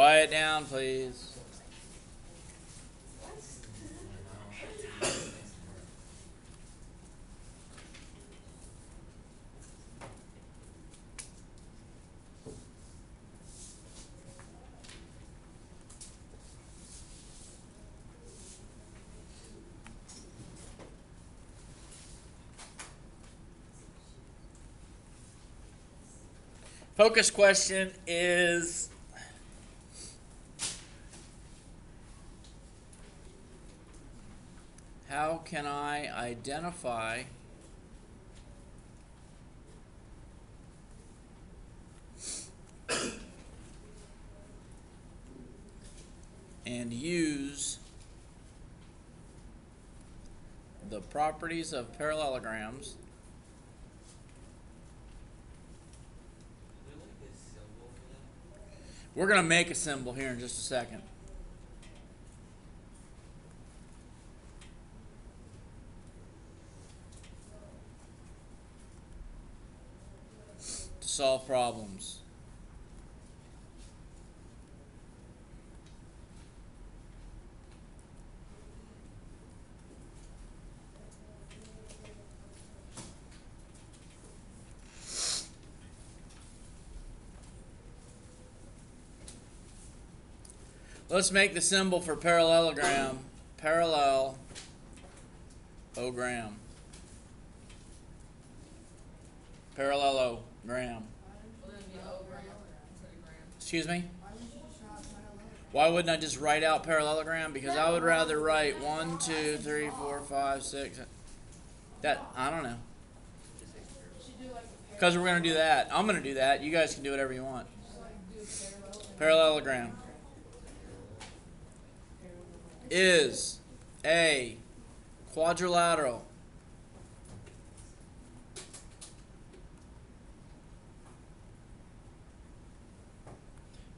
Quiet down, please. Focus question is, how can I identify and use the properties of parallelograms We're going to make a symbol here in just a second. To solve problems. Let's make the symbol for parallelogram, parallelogram. Parallelogram. Excuse me? Why wouldn't I just write out parallelogram? Because I would rather write 1, 2, 3, 4, 5, 6. That, I don't know. Because we're going to do that. I'm going to do that. You guys can do whatever you want. Parallelogram is a quadrilateral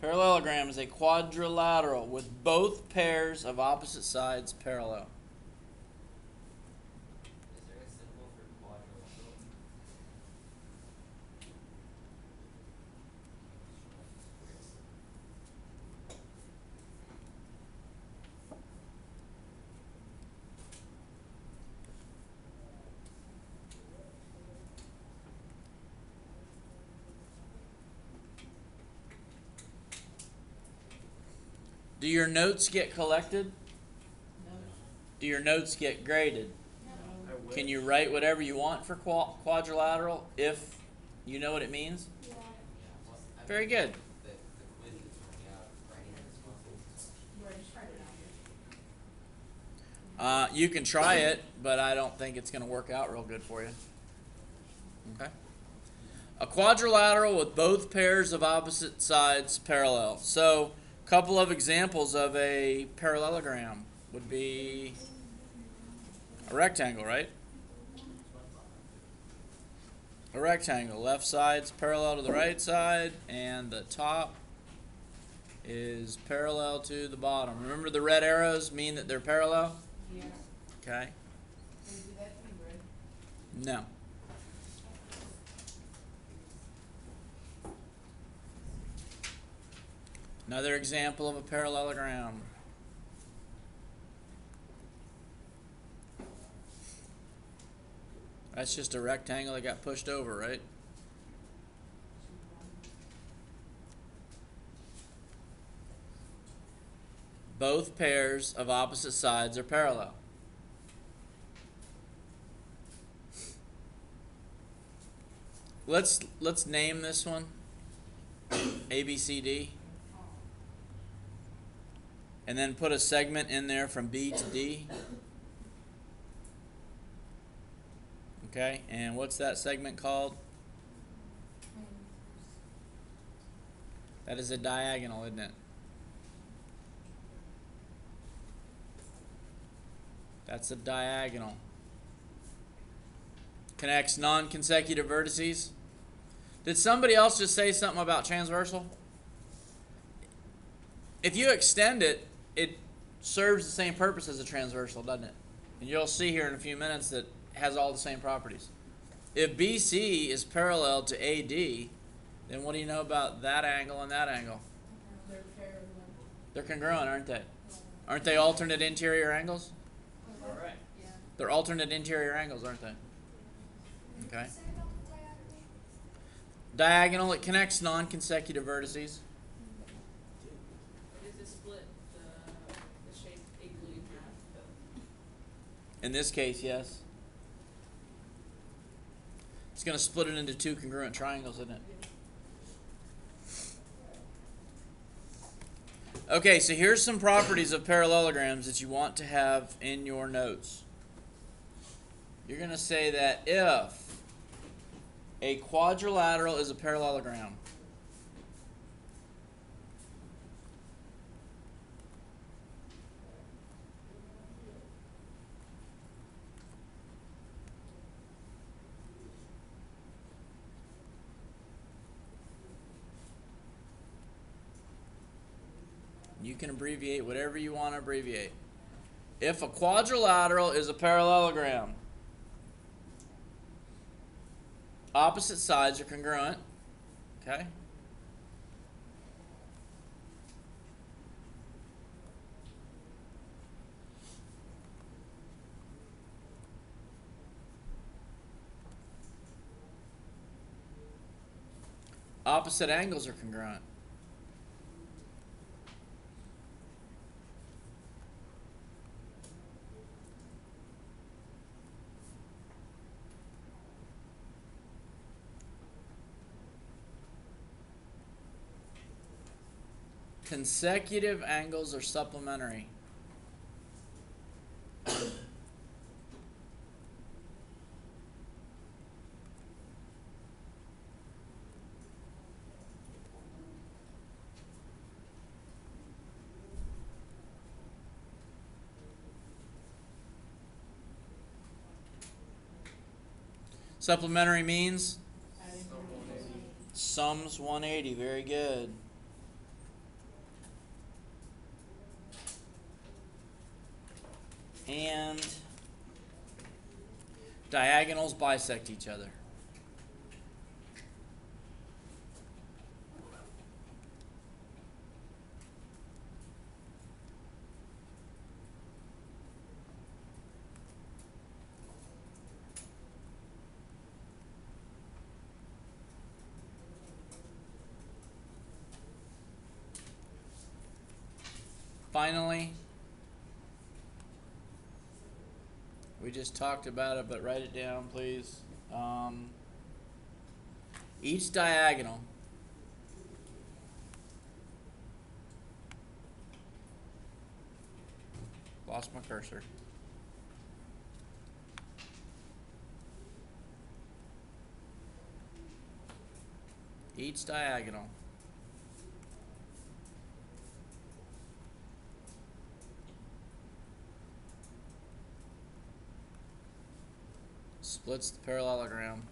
parallelogram is a quadrilateral with both pairs of opposite sides parallel. Is there a symbol for quadrilateral? Do your notes get collected? No. Do your notes get graded? No. Can you write whatever you want for quadrilateral if you know what it means? Yeah. Very good. The quiz is running out of writing responses. We're just trying it out. You can try it, but I don't think it's going to work out real good for you. Okay. A quadrilateral with both pairs of opposite sides parallel. So, a couple of examples of a parallelogram would be a rectangle, right? A rectangle. Left side's parallel to the right side, and the top is parallel to the bottom. Remember the red arrows mean that they're parallel? Yeah. Okay. Can we do that to be red? No. Another example of a parallelogram. That's just a rectangle that got pushed over, right? Both pairs of opposite sides are parallel. Let's name this one A, B, C, D. And then put a segment in there from B to D. Okay, and what's that segment called? That is a diagonal, isn't it? That's a diagonal. Connects non-consecutive vertices. Did somebody else just say something about transversal? If you extend it, it serves the same purpose as a transversal, doesn't it? And you'll see here in a few minutes that it has all the same properties. If BC is parallel to AD, then what do you know about that angle and that angle? They're parallel. They're congruent, aren't they? Aren't they alternate interior angles? All right. Yeah. They're alternate interior angles, aren't they? Okay. Diagonal, it connects non-consecutive vertices. Does it split the shape equally in half? In this case, yes. It's going to split it into two congruent triangles, isn't it? Okay, so here's some properties of parallelograms that you want to have in your notes. You're going to say that if a quadrilateral is a parallelogram, you can abbreviate whatever you want to abbreviate. If a quadrilateral is a parallelogram, opposite sides are congruent. Okay? Opposite angles are congruent. Consecutive angles are supplementary. Supplementary means sums 180. Very good. And diagonals bisect each other. Finally, we just talked about it, but write it down, please. Each diagonal lost my cursor. Each diagonal splits the parallelogram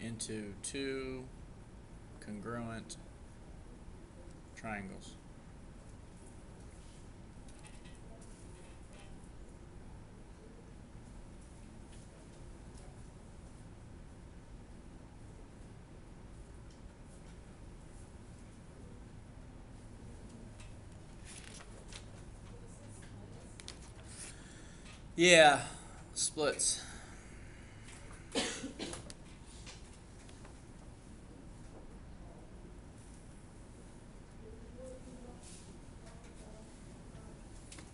into two congruent triangles. Yeah, splits. Does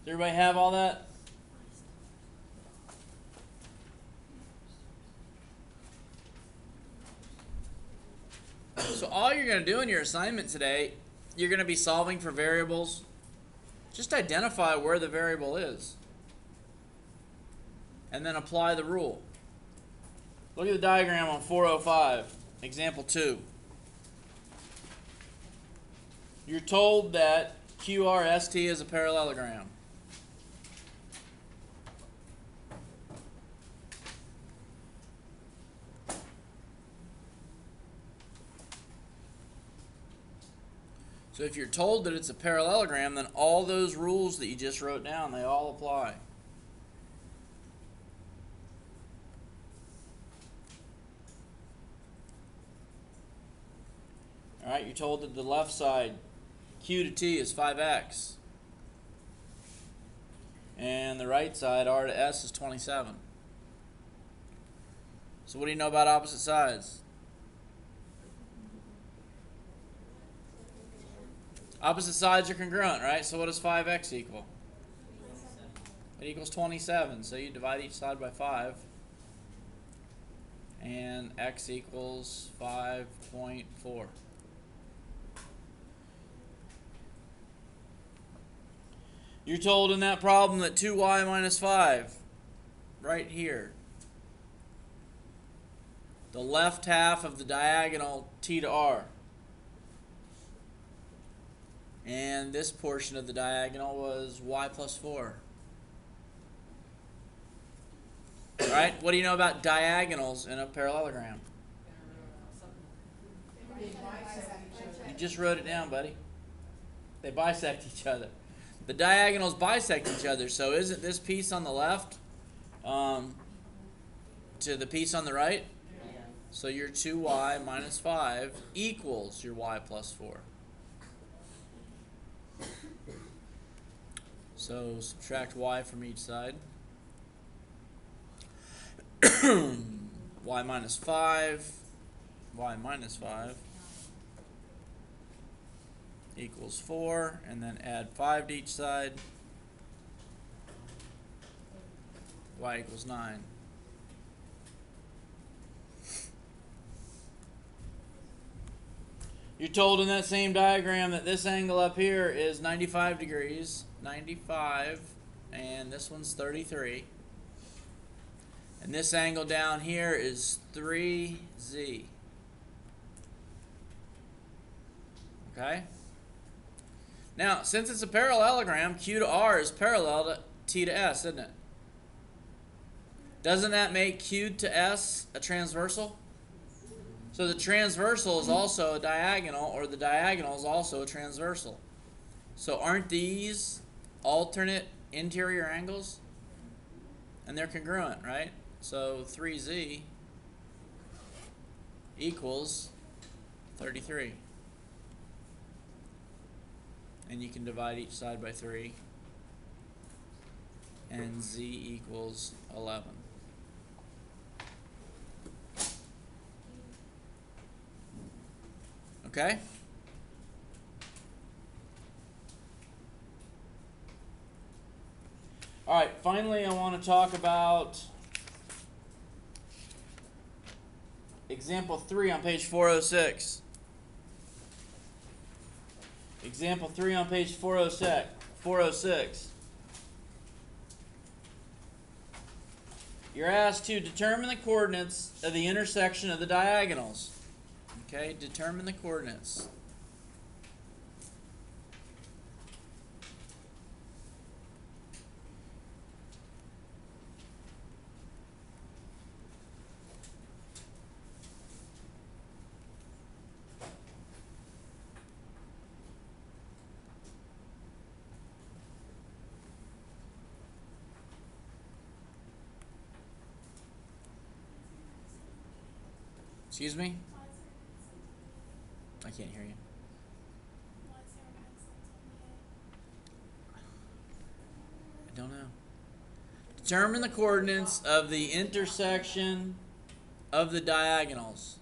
everybody have all that? So all you're going to do in your assignment today, you're going to be solving for variables. Just identify where the variable is. And then apply the rule. Look at the diagram on 405, example 2. You're told that QRST is a parallelogram. So if you're told that it's a parallelogram, then all those rules that you just wrote down, they all apply. All right, you're told that the left side, Q to T, is 5x. And the right side, R to S, is 27. So what do you know about opposite sides? Opposite sides are congruent, right? So what does 5x equal? It equals 27. So you divide each side by 5. And x equals 5.4. You're told in that problem that 2y minus 5, right here, the left half of the diagonal t to r, and this portion of the diagonal was y plus 4. All right, what do you know about diagonals in a parallelogram? They bisect each other. You just wrote it down, buddy. They bisect each other. The diagonals bisect each other, so isn't this piece on the left to the piece on the right? Yeah. So your 2y minus 5 equals your y plus 4. So subtract y from each side. Y minus 5, y minus 5 equals 4, and then add 5 to each side. Y equals 9. You're told in that same diagram that this angle up here is 95 degrees, 95, and this one's 33. And this angle down here is 3z. Okay? Now, since it's a parallelogram, Q to R is parallel to T to S, isn't it? Doesn't that make Q to S a transversal? So the transversal is also a diagonal, or the diagonal is also a transversal. So aren't these alternate interior angles? And they're congruent, right? So 3z equals 33. And you can divide each side by 3. And z equals 11. Okay? All right, finally I want to talk about example 3 on page 406. Example 3 on page 406. You're asked to determine the coordinates of the intersection of the diagonals. Okay, determine the coordinates. Excuse me? I can't hear you. I don't know. Determine the coordinates of the intersection of the diagonals.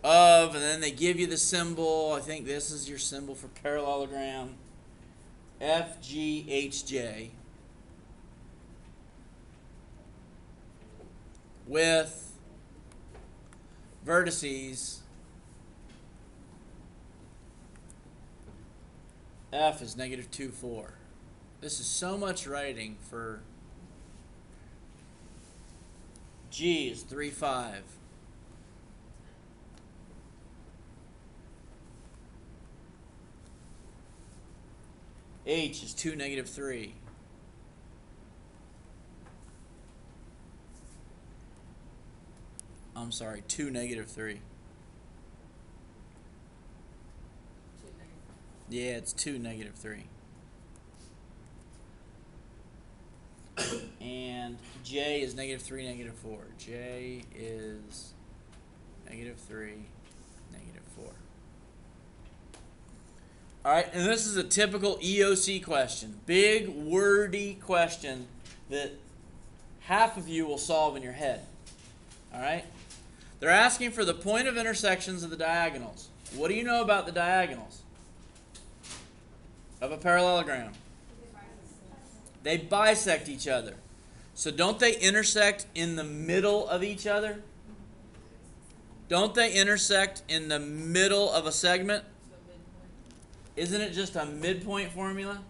Of, and then they give you the symbol. I think this is your symbol for parallelogram. FGHJ. With vertices. F is negative 2, 4. This is so much writing for G is 3, 5. H is 2, negative 3. I'm sorry, 2, negative 3. Yeah, it's 2, -3. And J is -3, -4. J is -3, -4. All right, and this is a typical EOC question. Big, wordy question that half of you will solve in your head. All right? They're asking for the point of intersections of the diagonals. What do you know about the diagonals of a parallelogram? They bisect each other. So don't they intersect in the middle of each other? Don't they intersect in the middle of a segment? So midpoint. Isn't it just a midpoint formula?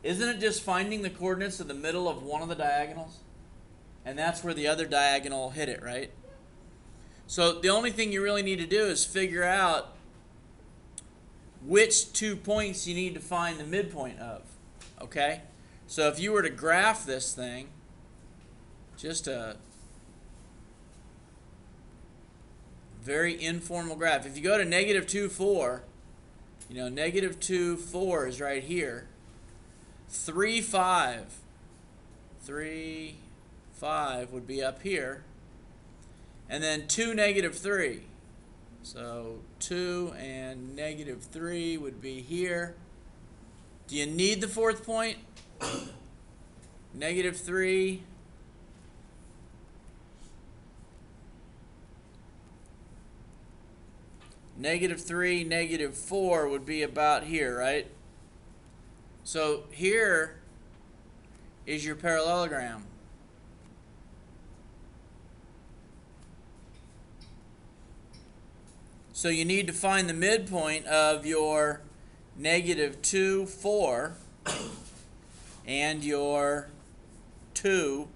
Isn't it just finding the coordinates of the middle of one of the diagonals? And that's where the other diagonal hit it, right? So the only thing you really need to do is figure out which 2 points you need to find the midpoint of. Okay? So if you were to graph this thing, just a very informal graph. If you go to -2, 4, you know, -2, 4 is right here. 3, 5. 3, 5 would be up here. And then 2, -3. So 2 and -3 would be here. Do you need the fourth point? -3. -3, -4 would be about here, right? So here is your parallelogram. So you need to find the midpoint of your -2, 4 and your 2,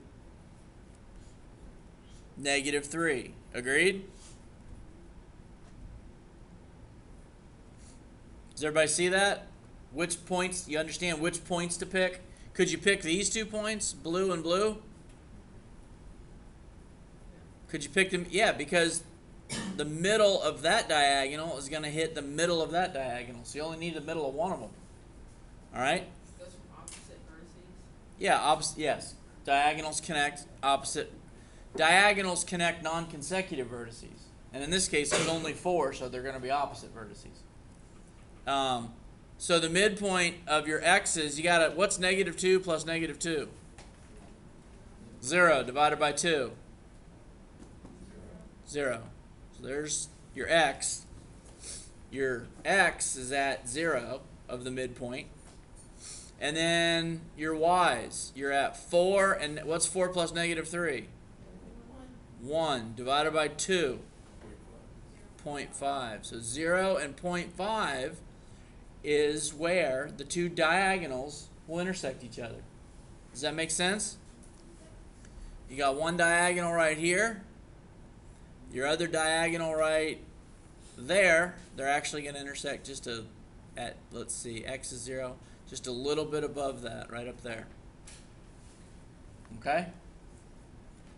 -3. Agreed? Does everybody see that? Which points, you understand which points to pick? Could you pick these 2 points, blue and blue? Could you pick them? Yeah, because the middle of that diagonal is going to hit the middle of that diagonal. So you only need the middle of one of them. All right? It goes from opposite vertices. Yeah, yes. Diagonals connect non-consecutive vertices. And in this case, it's only 4, so they're going to be opposite vertices. So the midpoint of your x's, you got to, what's -2 plus -2? 0 divided by 2. 0. So there's your x. Your x is at 0 of the midpoint. And then your y's, you're at 4, and what's 4 plus -3? 1 divided by 2. 0.5. So 0 and 0.5 is where the 2 diagonals will intersect each other. Does that make sense? You got one diagonal right here. Your other diagonal right there. They're actually going to intersect just at, let's see, x is 0. Just a little bit above that, right up there. Okay?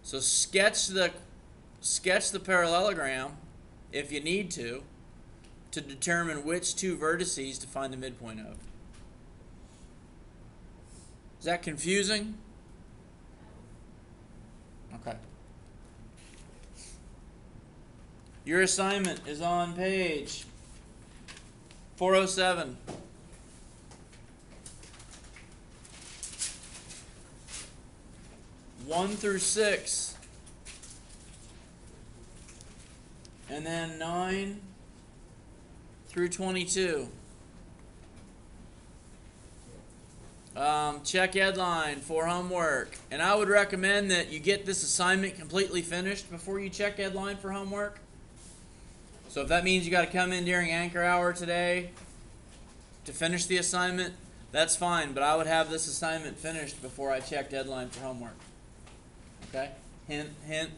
So sketch the parallelogram, if you need to determine which 2 vertices to find the midpoint of. Is that confusing? Okay. Your assignment is on page 407. One through 6. And then 9 through 22. Check headline for homework. And I would recommend that you get this assignment completely finished before you check headline for homework. So if that means you got to come in during anchor hour today to finish the assignment, that's fine. But I would have this assignment finished before I check deadline for homework. Okay? Hint, hint.